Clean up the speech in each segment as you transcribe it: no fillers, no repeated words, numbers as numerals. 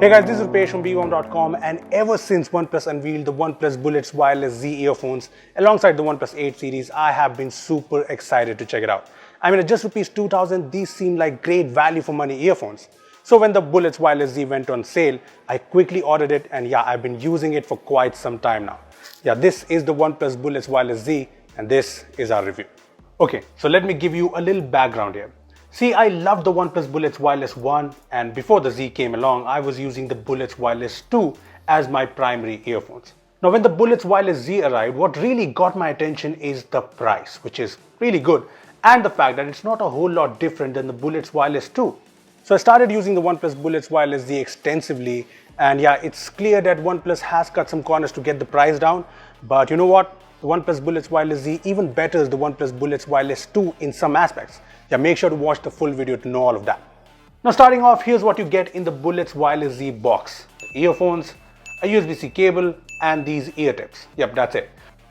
Hey guys, this is Rupesh from Beebom.com, and ever since OnePlus unveiled the OnePlus Bullets Wireless Z earphones alongside the OnePlus 8 series, I have been super excited to check it out. I mean, at just Rs 2000, these seem like great value for money earphones. So when the Bullets Wireless Z went on sale, I quickly ordered it, and yeah, I've been using it for quite some time now. Yeah, this is the OnePlus Bullets Wireless Z, and this is our review. Okay, so let me give you a little background here. See, I loved the OnePlus Bullets Wireless 1, and before the Z came along, I was using the Bullets Wireless 2 as my primary earphones. Now when the Bullets Wireless Z arrived, what really got my attention is the price, which is really good, and the fact that it's not a whole lot different than the Bullets Wireless 2. So I started using the OnePlus Bullets Wireless Z extensively, and yeah, it's clear that OnePlus has cut some corners to get the price down, but you know what? The OnePlus Bullets Wireless Z even betters the OnePlus Bullets Wireless 2 in some aspects. Yeah, make sure to watch the full video to know all of that. Now starting off, here's what you get in the Bullets Wireless Z box. The earphones, a USB-C cable, and these ear tips. Yep, that's it.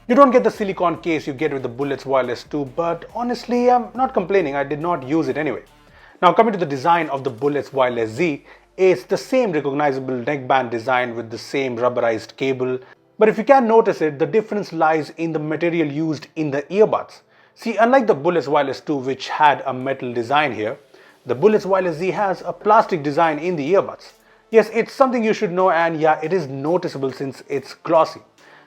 You don't get the silicone case you get with the Bullets Wireless 2, but honestly, I'm not complaining. I did not use it anyway. Now coming to the design of the Bullets Wireless Z, it's the same recognizable neckband design with the same rubberized cable. But if you can notice it, the difference lies in the material used in the earbuds. See, unlike the Bullets Wireless 2, which had a metal design here, the Bullets Wireless Z has a plastic design in the earbuds. Yes, it's something you should know, and yeah, it is noticeable since it's glossy.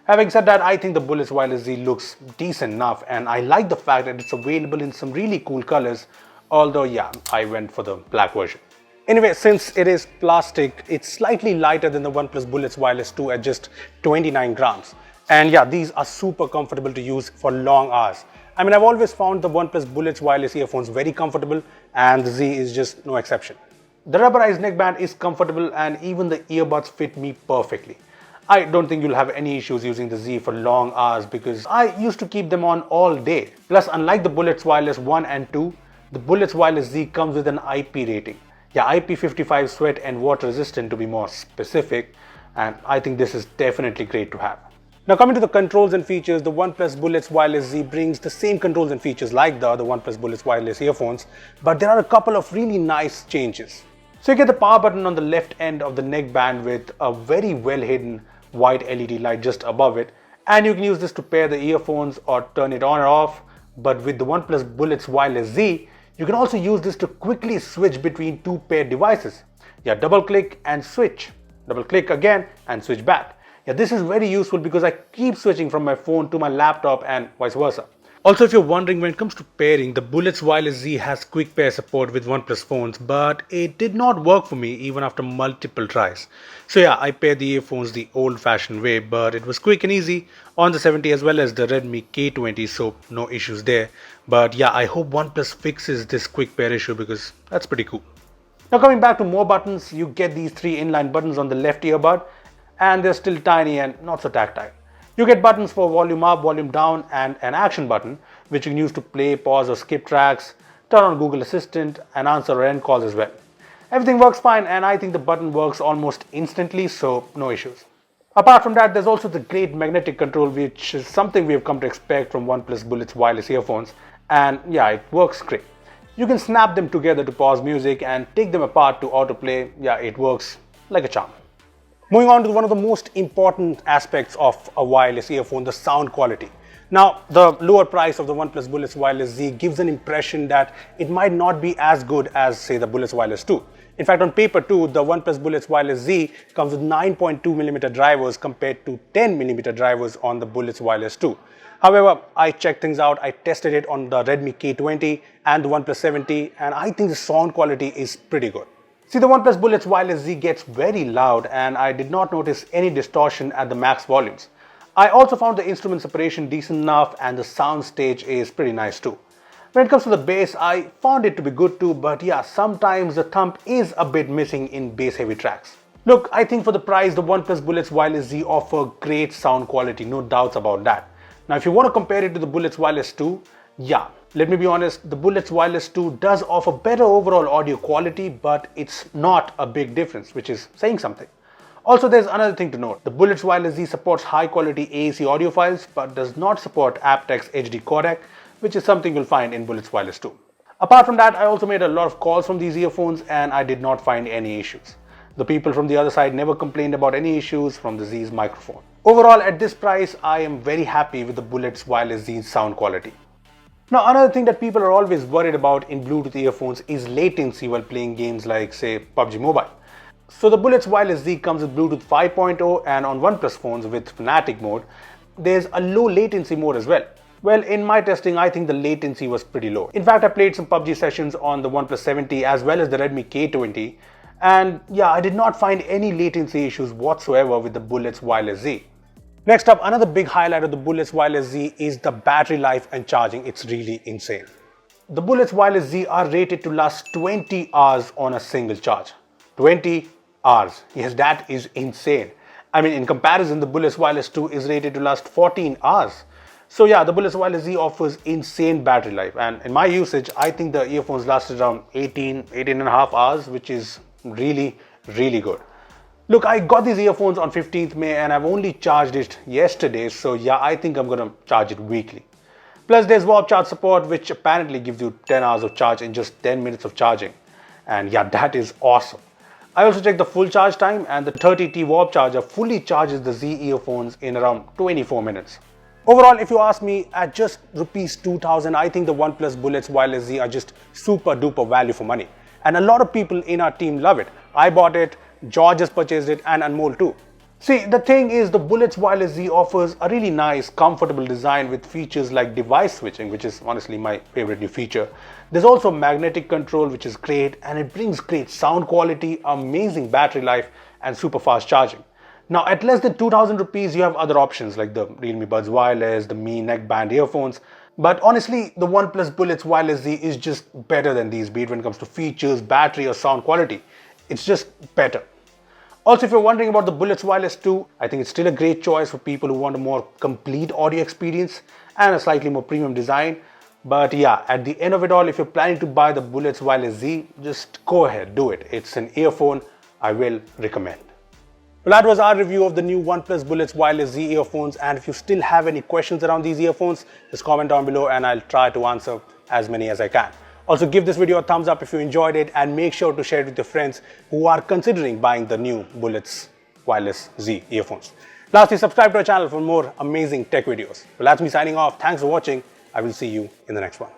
Having said that, I think the Bullets Wireless Z looks decent enough, and I like the fact that it's available in some really cool colors, although yeah, I went for the black version. Anyway, since it is plastic, it's slightly lighter than the OnePlus Bullets Wireless 2 at just 29 grams. And yeah, these are super comfortable to use for long hours. I mean, I've always found the OnePlus Bullets Wireless earphones very comfortable, and the Z is just no exception. The rubberized neckband is comfortable, and even the earbuds fit me perfectly. I don't think you'll have any issues using the Z for long hours because I used to keep them on all day. Plus, unlike the Bullets Wireless 1 and 2, the Bullets Wireless Z comes with an IP rating. Yeah, IP55 sweat and water resistant to be more specific, and I think this is definitely great to have. Now coming to the controls and features, the OnePlus Bullets Wireless Z brings the same controls and features like the other OnePlus Bullets Wireless earphones, but there are a couple of really nice changes. So you get the power button on the left end of the neckband with a very well hidden white LED light just above it, and you can use this to pair the earphones or turn it on or off. But with the OnePlus Bullets Wireless Z, you can also use this to quickly switch between two paired devices. Yeah, double click and switch, double click again and switch back. Yeah, this is very useful because I keep switching from my phone to my laptop and vice versa. Also, if you're wondering, when it comes to pairing, the Bullets Wireless Z has quick pair support with OnePlus phones, but it did not work for me even after multiple tries. So yeah, I paired the earphones the old-fashioned way, but it was quick and easy on the 70 as well as the Redmi K20, so no issues there. But yeah, I hope OnePlus fixes this quick pair issue because that's pretty cool. Now coming back to more buttons, you get these three inline buttons on the left earbud, and they're still tiny and not so tactile. You get buttons for volume up, volume down, and an action button, which you can use to play, pause, or skip tracks, turn on Google Assistant, and answer or end calls as well. Everything works fine, and I think the button works almost instantly, so no issues. Apart from that, there's also the great magnetic control, which is something we have come to expect from OnePlus Bullets Wireless earphones, and yeah, it works great. You can snap them together to pause music and take them apart to autoplay. Yeah, it works like a charm. Moving on to one of the most important aspects of a wireless earphone, the sound quality. Now, the lower price of the OnePlus Bullets Wireless Z gives an impression that it might not be as good as, say, the Bullets Wireless 2. In fact, on paper too, the OnePlus Bullets Wireless Z comes with 9.2mm drivers compared to 10mm drivers on the Bullets Wireless 2. However, I checked things out. I tested it on the Redmi K20 and the OnePlus 70, and I think the sound quality is pretty good. See, the OnePlus Bullets Wireless Z gets very loud, and I did not notice any distortion at the max volumes. I also found the instrument separation decent enough, and the sound stage is pretty nice too. When it comes to the bass, I found it to be good too, but yeah, sometimes the thump is a bit missing in bass heavy tracks. Look, I think for the price, the OnePlus Bullets Wireless Z offer great sound quality, no doubts about that. Now, if you want to compare it to the Bullets Wireless 2, yeah, let me be honest, the Bullets Wireless 2 does offer better overall audio quality, but it's not a big difference, which is saying something. Also, there's another thing to note. The Bullets Wireless Z supports high quality AAC audio files, but does not support aptX HD codec, which is something you'll find in Bullets Wireless 2. Apart from that, I also made a lot of calls from these earphones, and I did not find any issues. The people from the other side never complained about any issues from the Z's microphone. Overall, at this price, I am very happy with the Bullets Wireless Z's sound quality. Now, another thing that people are always worried about in Bluetooth earphones is latency while playing games like, say, PUBG Mobile. So the Bullets Wireless Z comes with Bluetooth 5.0, and on OnePlus phones with Fanatic mode, there's a low latency mode as well. Well, in my testing, I think the latency was pretty low. In fact, I played some PUBG sessions on the OnePlus 70 as well as the Redmi K20, and yeah, I did not find any latency issues whatsoever with the Bullets Wireless Z. Next up, another big highlight of the Bullets Wireless Z is the battery life and charging. It's really insane. The Bullets Wireless Z are rated to last 20 hours on a single charge. 20 hours. Yes, that is insane. I mean, in comparison, the Bullets Wireless 2 is rated to last 14 hours. So yeah, the Bullets Wireless Z offers insane battery life, and in my usage, I think the earphones lasted around 18 and a half hours, which is really good. Look, I got these earphones on 15th May and I've only charged it yesterday, so yeah, I think I'm gonna charge it weekly. Plus there's warp charge support, which apparently gives you 10 hours of charge in just 10 minutes of charging. And yeah, that is awesome. I also checked the full charge time, and the 30T warp charger fully charges the Z earphones in around 24 minutes. Overall, if you ask me, at just rupees 2000, I think the OnePlus Bullets Wireless Z are just super duper value for money. And a lot of people in our team love it. I bought it, George has purchased it, and Anmol too. See, the thing is, the Bullets Wireless Z offers a really nice, comfortable design with features like device switching, which is honestly my favorite new feature. There's also magnetic control, which is great, and it brings great sound quality, amazing battery life, and super fast charging. Now, at less than 2000 rupees, you have other options like the Realme Buds Wireless, the Mi Neckband earphones. But honestly, the OnePlus Bullets Wireless Z is just better than these, be it when it comes to features, battery, or sound quality. It's just better. Also, if you're wondering about the Bullets Wireless 2, I think it's still a great choice for people who want a more complete audio experience and a slightly more premium design. But yeah, at the end of it all, if you're planning to buy the Bullets Wireless Z, just go ahead, do it. It's an earphone I will recommend. Well, that was our review of the new OnePlus Bullets Wireless Z earphones, and if you still have any questions around these earphones, just comment down below and I'll try to answer as many as I can. Also, give this video a thumbs up if you enjoyed it, and make sure to share it with your friends who are considering buying the new Bullets Wireless Z earphones. Lastly, subscribe to our channel for more amazing tech videos. Well, that's me signing off. Thanks for watching. I will see you in the next one.